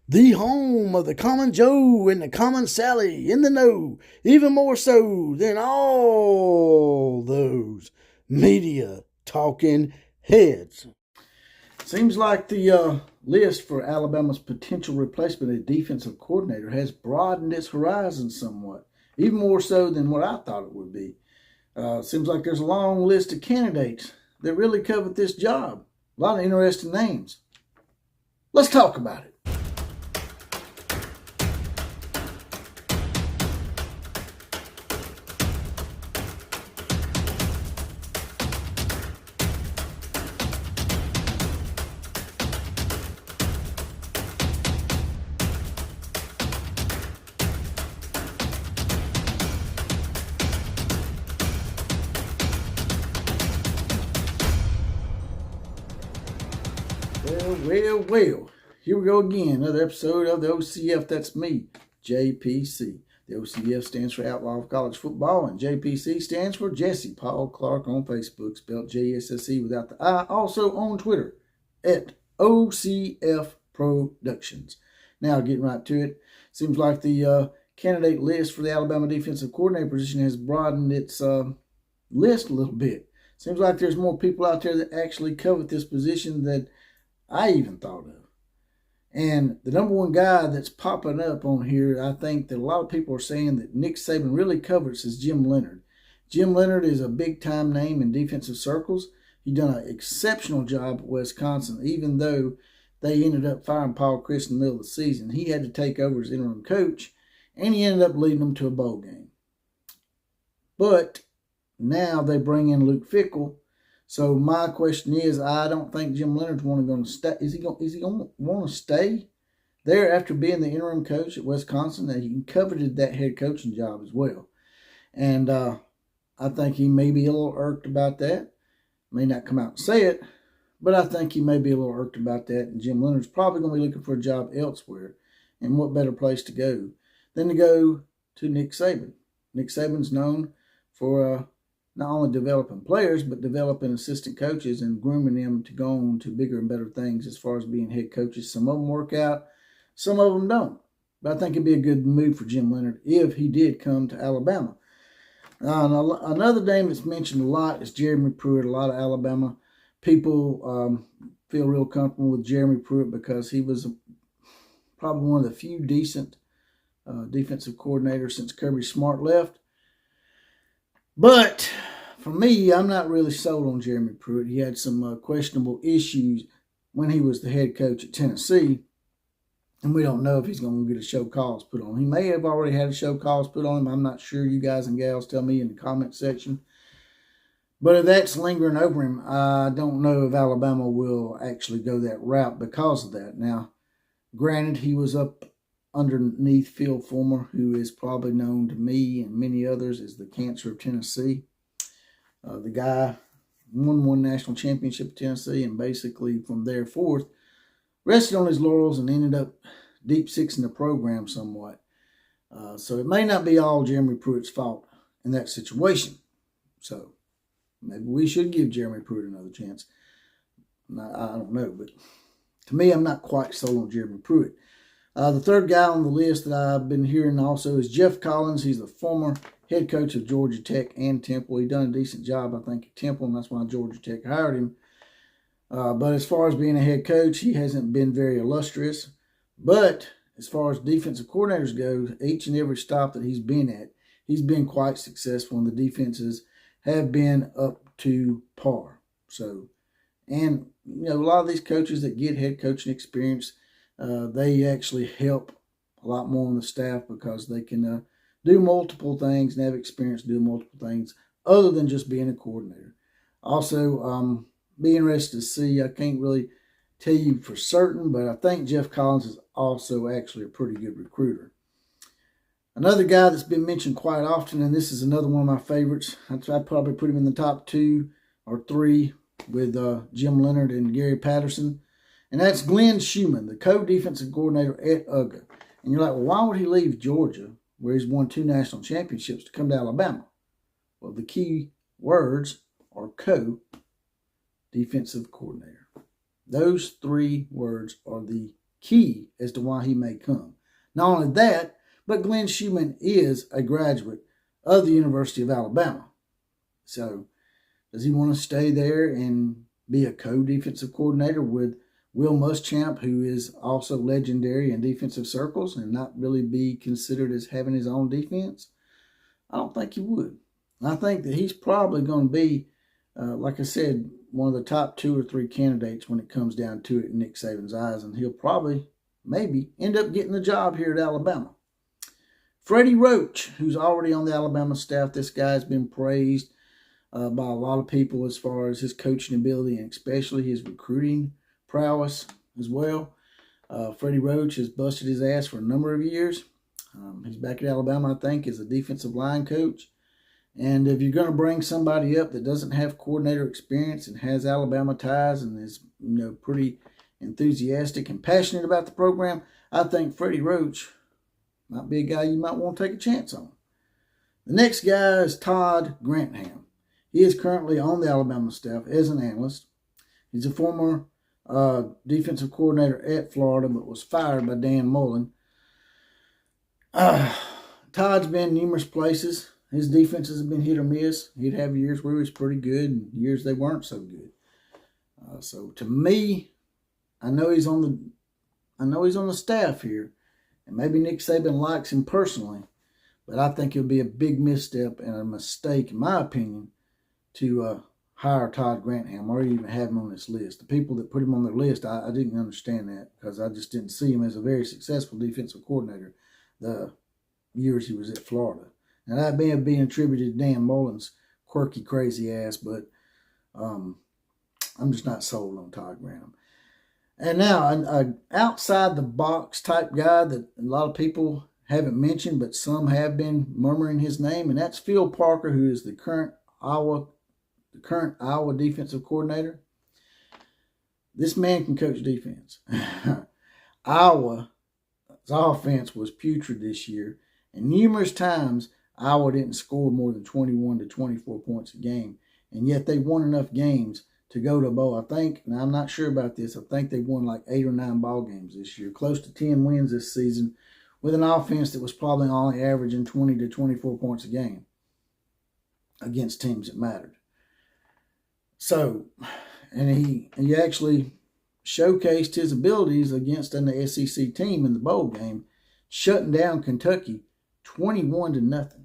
The home of the common Joe and the common Sally in the know, even more so than all those media talking heads. Seems like the list for Alabama's potential replacement at defensive coordinator has broadened its horizons somewhat, even more so than what I thought it would be. Seems like there's a long list of candidates that really covet this job. A lot of interesting names. Let's talk about it. Well. Here we go again. Another episode of the OCF. That's me, JPC. The OCF stands for Outlaw of College Football, and JPC stands for Jesse Paul Clark on Facebook, spelled JSSE without the I. Also on Twitter at OCF Productions. Now, getting right to it. Seems like the candidate list for the Alabama defensive coordinator position has broadened its list a little bit. Seems like there's more people out there that actually covet this position than I even thought of. And the number one guy that's popping up on here, I think that a lot of people are saying that Nick Saban really covets is Jim Leonhard. Jim Leonhard is a big-time name in defensive circles. He done an exceptional job at Wisconsin, even though they ended up firing Paul Chryst in the middle of the season. He had to take over as interim coach, and he ended up leading them to a bowl game. But now they bring in Luke Fickell. So my question is, I don't think Jim Leonhard's going to stay. Is he going to want to stay there after being the interim coach at Wisconsin? That he coveted that head coaching job as well, and I think he may be a little irked about that. May not come out and say it, but I think he may be a little irked about that. And Jim Leonhard's probably going to be looking for a job elsewhere. And what better place to go than to go to Nick Saban? Nick Saban's known for not only developing players, but developing assistant coaches and grooming them to go on to bigger and better things as far as being head coaches. Some of them work out, some of them don't. But I think it'd be a good move for Jim Leonhard if he did come to Alabama. Another name that's mentioned a lot is Jeremy Pruitt. A lot of Alabama people feel real comfortable with Jeremy Pruitt because he was probably one of the few decent defensive coordinators since Kirby Smart left. But for me, I'm not really sold on Jeremy Pruitt. He had some questionable issues when he was the head coach at Tennessee, and we don't know if he's going to get a show cause put on him. He may have already had a show cause put on him. I'm not sure. You guys and gals tell me in the comment section. But if that's lingering over him, I don't know if Alabama will actually go that route because of that. Now, granted, he was up underneath Phil Fulmer, who is probably known to me and many others as the cancer of Tennessee. The guy won one national championship at Tennessee and basically from there forth rested on his laurels and ended up deep sixing the program somewhat. So it may not be all Jeremy Pruitt's fault in that situation. So maybe we should give Jeremy Pruitt another chance. I don't know, but to me, I'm not quite sold on Jeremy Pruitt. The third guy on the list that I've been hearing also is Geoff Collins. He's the former head coach of Georgia Tech and Temple. He's done a decent job, I think, at Temple, and that's why Georgia Tech hired him. But as far as being a head coach, he hasn't been very illustrious. But as far as defensive coordinators go, each and every stop that he's been at, he's been quite successful, and the defenses have been up to par. So, and, a lot of these coaches that get head coaching experience, they actually help a lot more on the staff because they can do multiple things and have experience doing multiple things other than just being a coordinator. Also, be interested to see, I can't really tell you for certain, but I think Geoff Collins is also actually a pretty good recruiter. Another guy that's been mentioned quite often, and this is another one of my favorites, I'd probably put him in the top 2 or 3 with Jim Leonhard and Gary Patterson. And that's Glenn Schumann, the co-defensive coordinator at UGA. And you're like, well, why would he leave Georgia, where he's won 2 national championships, to come to Alabama? Well, the key words are co-defensive coordinator. Those 3 words are the key as to why he may come. Not only that, but Glenn Schumann is a graduate of the University of Alabama. So does he want to stay there and be a co-defensive coordinator with Will Muschamp, who is also legendary in defensive circles, and not really be considered as having his own defense? I don't think he would. I think that he's probably going to be, like I said, one of the top 2 or 3 candidates when it comes down to it in Nick Saban's eyes, and he'll probably, maybe, end up getting the job here at Alabama. Freddie Roach, who's already on the Alabama staff, this guy's been praised by a lot of people as far as his coaching ability and especially his recruiting prowess as well. Freddie Roach has busted his ass for a number of years. He's back at Alabama, I think, as a defensive line coach. And if you're going to bring somebody up that doesn't have coordinator experience and has Alabama ties and is, pretty enthusiastic and passionate about the program, I think Freddie Roach might be a guy you might want to take a chance on. The next guy is Todd Grantham. He is currently on the Alabama staff as an analyst. He's a former defensive coordinator at Florida, but was fired by Dan Mullen. Todd's been numerous places. His defenses have been hit or miss. He'd have years where he was pretty good and years they weren't so good. So to me, I know he's on the staff here, and maybe Nick Saban likes him personally, but I think it'll be a big misstep and a mistake, in my opinion, to hire Todd Grantham or even have him on this list. The people that put him on their list, I didn't understand that because I just didn't see him as a very successful defensive coordinator the years he was at Florida. Now, that may have been attributed to Dan Mullen's quirky, crazy ass, but I'm just not sold on Todd Grantham. And now, an outside-the-box type guy that a lot of people haven't mentioned, but some have been murmuring his name, and that's Phil Parker, who is the current Iowa defensive coordinator. This man can coach defense. Iowa's offense was putrid this year, and numerous times Iowa didn't score more than 21 to 24 points a game, and yet they won enough games to go to a bowl. I think, and I'm not sure about this, I think they won like 8 or 9 ball games this year, close to 10 wins this season, with an offense that was probably only averaging 20 to 24 points a game against teams that mattered. So, and he actually showcased his abilities against an SEC team in the bowl game, shutting down Kentucky 21 to nothing.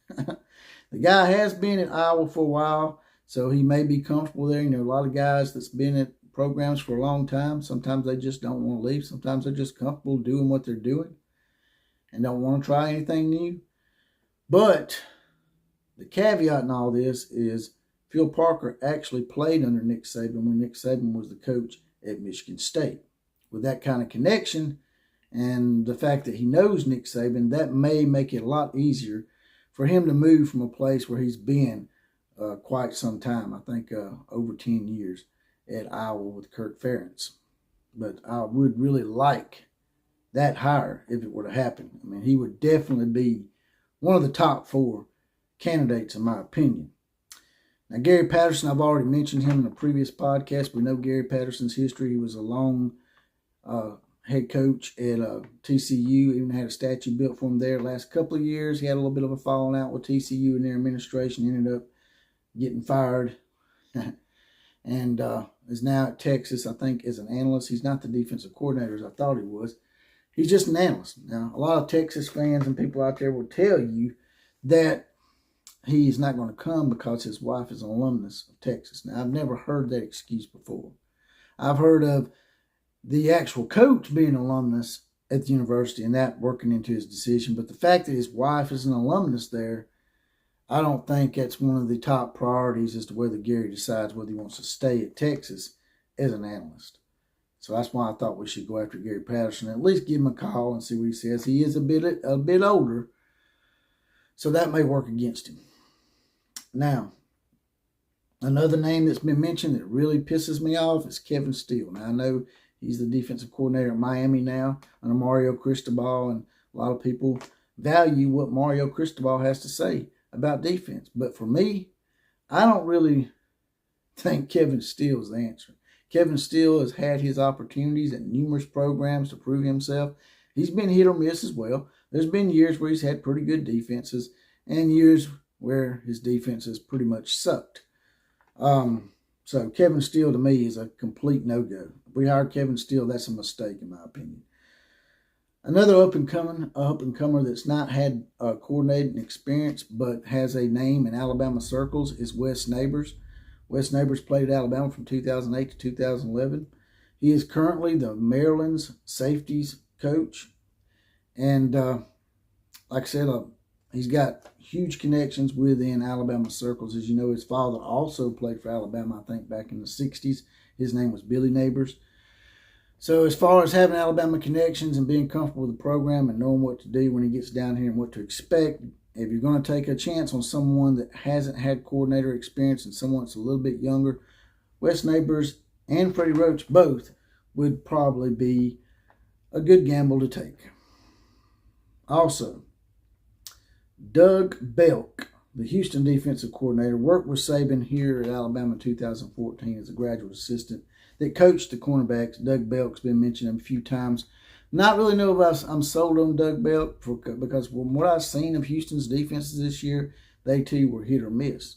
The guy has been at Iowa for a while, so he may be comfortable there. A lot of guys that's been at programs for a long time, sometimes they just don't want to leave. Sometimes they're just comfortable doing what they're doing and don't want to try anything new. But the caveat in all this is Phil Parker actually played under Nick Saban when Nick Saban was the coach at Michigan State. With that kind of connection and the fact that he knows Nick Saban, that may make it a lot easier for him to move from a place where he's been quite some time. I think over 10 years at Iowa with Kirk Ferentz. But I would really like that hire if it were to happen. I mean, he would definitely be one of the top 4 candidates in my opinion. Now, Gary Patterson, I've already mentioned him in a previous podcast. We know Gary Patterson's history. He was a long head coach at TCU, even had a statue built for him there the last couple of years. He had a little bit of a falling out with TCU and their administration, ended up getting fired, and is now at Texas, I think, as an analyst. He's not the defensive coordinator as I thought he was. He's just an analyst. Now, a lot of Texas fans and people out there will tell you that he's not going to come because his wife is an alumnus of Texas. Now, I've never heard that excuse before. I've heard of the actual coach being an alumnus at the university and that working into his decision. But the fact that his wife is an alumnus there, I don't think that's one of the top priorities as to whether Gary decides whether he wants to stay at Texas as an analyst. So that's why I thought we should go after Gary Patterson, at least give him a call and see what he says. He is a bit older, so that may work against him. Now, another name that's been mentioned that really pisses me off is Kevin Steele. Now, I know he's the defensive coordinator at Miami now under Mario Cristobal, and a lot of people value what Mario Cristobal has to say about defense. But for me, I don't really think Kevin Steele's the answer. Kevin Steele has had his opportunities at numerous programs to prove himself. He's been hit or miss as well. There's been years where he's had pretty good defenses and years where his defense has pretty much sucked. So Kevin Steele to me is a complete no-go. If we hire Kevin Steele, that's a mistake in my opinion. Another up-and-comer that's not had coordinating experience but has a name in Alabama circles is Wes Neighbors. Wes Neighbors played at Alabama from 2008 to 2011. He is currently the Maryland's safeties coach. And like I said, he's got huge connections within Alabama circles. As you know, his father also played for Alabama, I think, back in the 60s. His name was Billy Neighbors. So as far as having Alabama connections and being comfortable with the program and knowing what to do when he gets down here and what to expect, if you're going to take a chance on someone that hasn't had coordinator experience and someone that's a little bit younger, Wes Neighbors and Freddie Roach both would probably be a good gamble to take. Also, Doug Belk, the Houston defensive coordinator, worked with Saban here at Alabama in 2014 as a graduate assistant that coached the cornerbacks. Doug Belk's been mentioned a few times. Not really know if I'm sold on Doug Belk because from what I've seen of Houston's defenses this year, they too were hit or miss.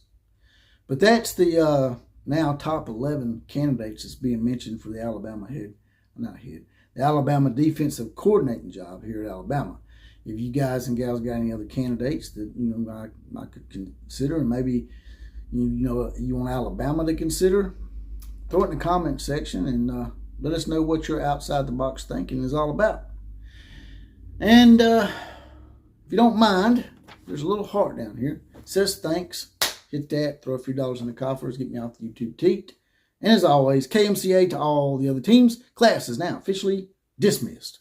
But that's the now top 11 candidates that's being mentioned for the the Alabama defensive coordinating job here at Alabama. If you guys and gals got any other candidates that I could consider, and maybe you want Alabama to consider, throw it in the comment section and let us know what your outside the box thinking is all about. And if you don't mind, there's a little heart down here. It says thanks. Hit that. Throw a few dollars in the coffers. Get me off the YouTube teat. And as always, KMCA to all the other teams. Class is now officially dismissed.